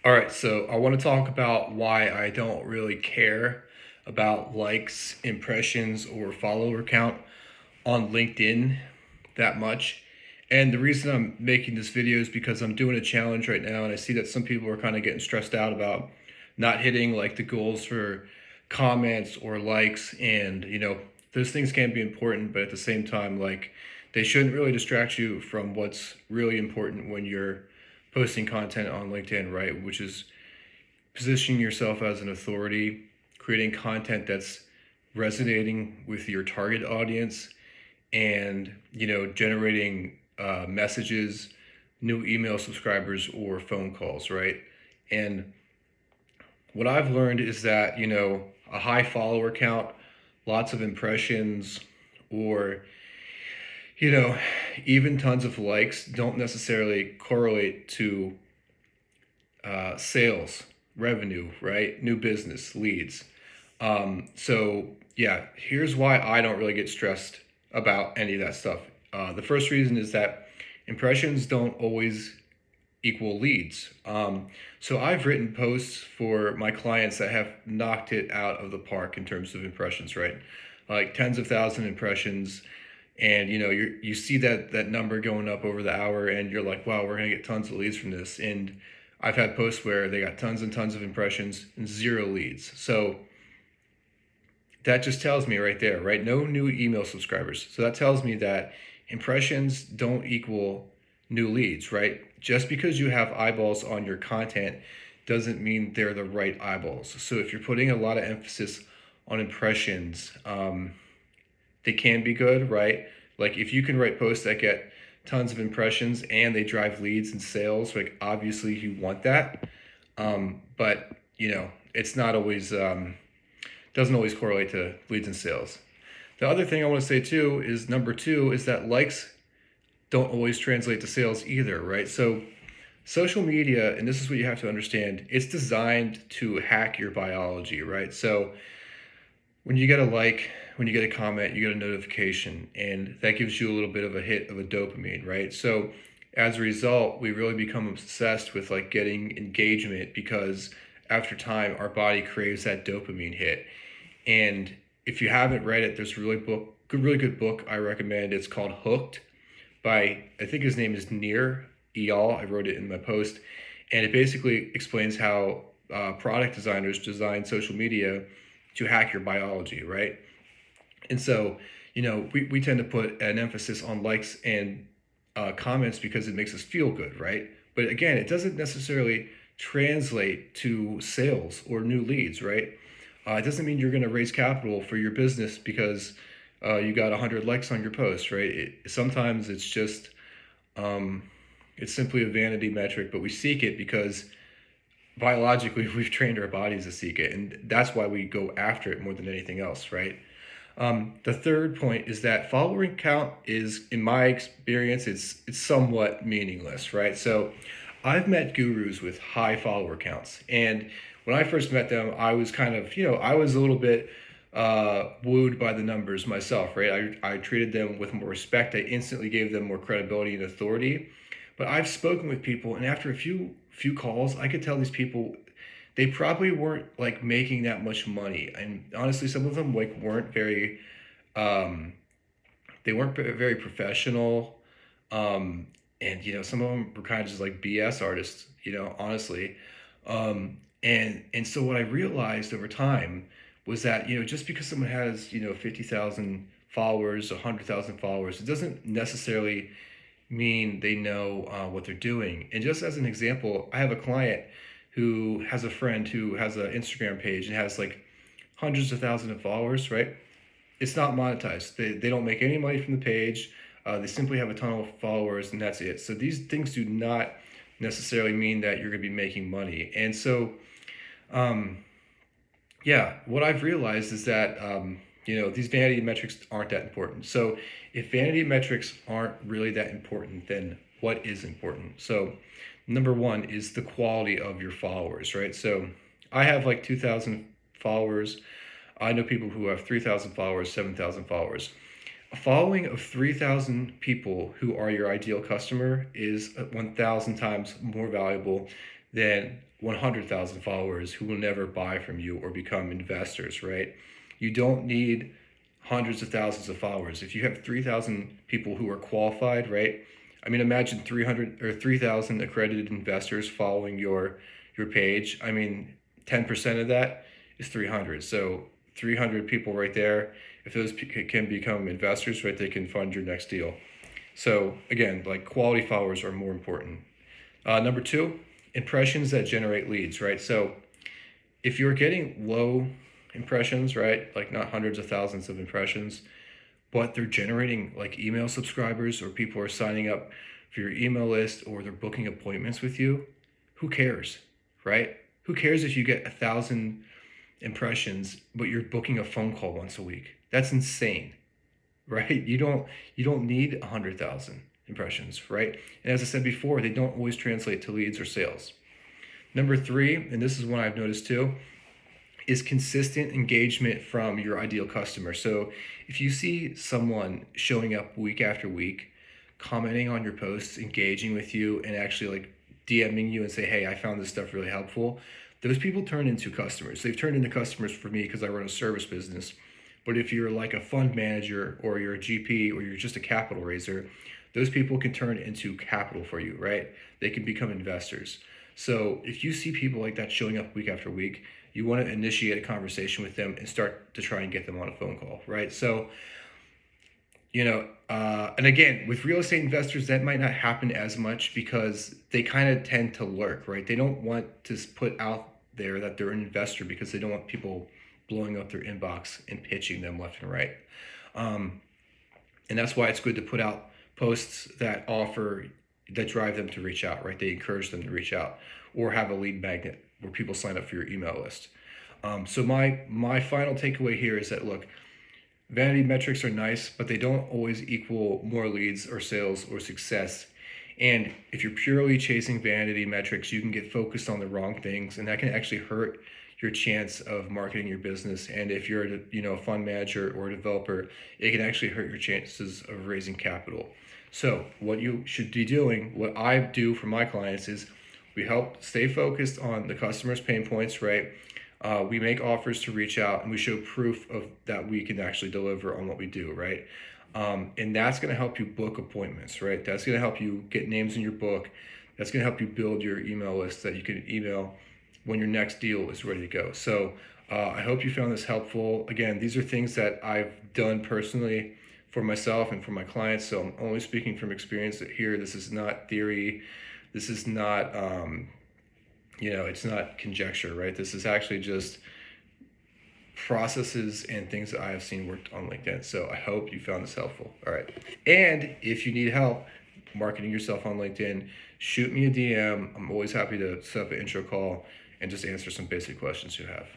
All right, so I want to talk about why I don't really care about likes, impressions, or follower count on LinkedIn that much. And the reason I'm making this video is because I'm doing a challenge right now, and I see that some people are kind of getting stressed out about not hitting like the goals for comments or likes. And, those things can be important, but at the same time, like, they shouldn't really distract you from what's really important when you're posting content on LinkedIn, right? Which is positioning yourself as an authority, creating content that's resonating with your target audience, and generating messages, new email subscribers, or phone calls, right? And what I've learned is that a high follower count, lots of impressions, or you know even tons of likes don't necessarily correlate to sales, revenue, right? New business, leads. So yeah, here's why I don't really get stressed about any of that stuff. The first reason is that impressions don't always equal leads. So I've written posts for my clients that have knocked it out of the park in terms of impressions, right? Like tens of thousand impressions, and you see that number going up over the hour, and you're like, wow, we're gonna get tons of leads from this. And I've had posts where they got tons and tons of impressions and zero leads. So that just tells me right there, right? No new email subscribers. So that tells me that impressions don't equal new leads, right? Just because you have eyeballs on your content doesn't mean they're the right eyeballs. So if you're putting a lot of emphasis on impressions, they can be good, right? Like if you can write posts that get tons of impressions and they drive leads and sales, like obviously you want that. But it's not always doesn't always correlate to leads and sales. The other thing I want to say too is number two is that likes don't always translate to sales either, right? So social media, and this is what you have to understand, it's designed to hack your biology, right? So when you get a like, when you get a comment, you get a notification, and that gives you a little bit of a hit of a dopamine, right? So as a result, we really become obsessed with like getting engagement because after time, our body craves that dopamine hit. And if you haven't read it, there's a really good book I recommend. It's called Hooked by, I think his name is Nir Eyal. I wrote it in my post, and it basically explains how product designers design social media to hack your biology, right? And so, we tend to put an emphasis on likes and comments because it makes us feel good, right? But again, it doesn't necessarily translate to sales or new leads, right? It doesn't mean you're going to raise capital for your business because you got 100 likes on your post, right? Sometimes it's just, um, it's simply a vanity metric, but we seek it because biologically we've trained our bodies to seek it, and that's why we go after it more than anything else, right? The third point is that following count is, in my experience, it's somewhat meaningless, right? So I've met gurus with high follower counts, and when I first met them, I was kind of, I was a little bit wooed by the numbers myself, right? I treated them with more respect. I instantly gave them more credibility and authority. But I've spoken with people, and after a few calls, I could tell these people they probably weren't like making that much money. And honestly, some of them like weren't very um, they weren't very professional. And some of them were kind of just like BS artists, honestly. And so what I realized over time was that just because someone has 50,000 followers, 100,000 followers, it doesn't necessarily mean they know what they're doing. And just as an example, I have a client who has a friend who has an Instagram page and has like hundreds of thousands of followers, right? It's not monetized. They don't make any money from the page. They simply have a ton of followers, and that's it. So these things do not necessarily mean that you're going to be making money. And so, um, yeah, what I've realized is that these vanity metrics aren't that important. So if vanity metrics aren't really that important, then what is important? So number one is the quality of your followers, right? So I have like 2,000 followers. I know people who have 3,000 followers, 7,000 followers. A following of 3,000 people who are your ideal customer is 1,000 times more valuable than 100,000 followers who will never buy from you or become investors, right? You don't need hundreds of thousands of followers. If you have 3,000 people who are qualified, right? I mean, imagine 300 or 3,000 accredited investors following your page. I mean, 10% of that is 300. So 300 people right there, if those can become investors, right, they can fund your next deal. So again, like quality followers are more important. Number two, impressions that generate leads, right? So if you're getting low impressions, right, like not hundreds of thousands of impressions, but they're generating like email subscribers or people are signing up for your email list or they're booking appointments with you, who cares, right? Who cares if you get 1,000 impressions, but you're booking a phone call once a week? That's insane, right? You don't need 100,000 impressions, right? And as I said before, they don't always translate to leads or sales. Number three, and this is one I've noticed too, is consistent engagement from your ideal customer. So if you see someone showing up week after week, commenting on your posts, engaging with you, and actually like DMing you and say, hey, I found this stuff really helpful, those people turn into customers. They've turned into customers for me because I run a service business. But if you're like a fund manager or you're a GP or you're just a capital raiser, those people can turn into capital for you, right? They can become investors. So if you see people like that showing up week after week, you want to initiate a conversation with them and start to try and get them on a phone call, right? So, and again, with real estate investors, that might not happen as much because they kind of tend to lurk, right? They don't want to put out there that they're an investor because they don't want people blowing up their inbox and pitching them left and right. And that's why it's good to put out posts that drive them to reach out, right? They encourage them to reach out or have a lead magnet where people sign up for your email list. So my final takeaway here is that, look, vanity metrics are nice, but they don't always equal more leads or sales or success. And if you're purely chasing vanity metrics, you can get focused on the wrong things, and that can actually hurt your chance of marketing your business. And if you're a fund manager or a developer, it can actually hurt your chances of raising capital. So what you should be doing, what I do for my clients, is we help stay focused on the customer's pain points, right? We make offers to reach out, and we show proof of that we can actually deliver on what we do, right? And that's going to help you book appointments, right? That's going to help you get names in your book. That's going to help you build your email list that you can email when your next deal is ready to go. So I hope you found this helpful. Again, these are things that I've done personally for myself and for my clients. So I'm only speaking from experience here. This is not theory. This is not, it's not conjecture, right? This is actually just processes and things that I have seen worked on LinkedIn. So I hope you found this helpful. All right. And if you need help marketing yourself on LinkedIn, shoot me a DM. I'm always happy to set up an intro call and just answer some basic questions you have.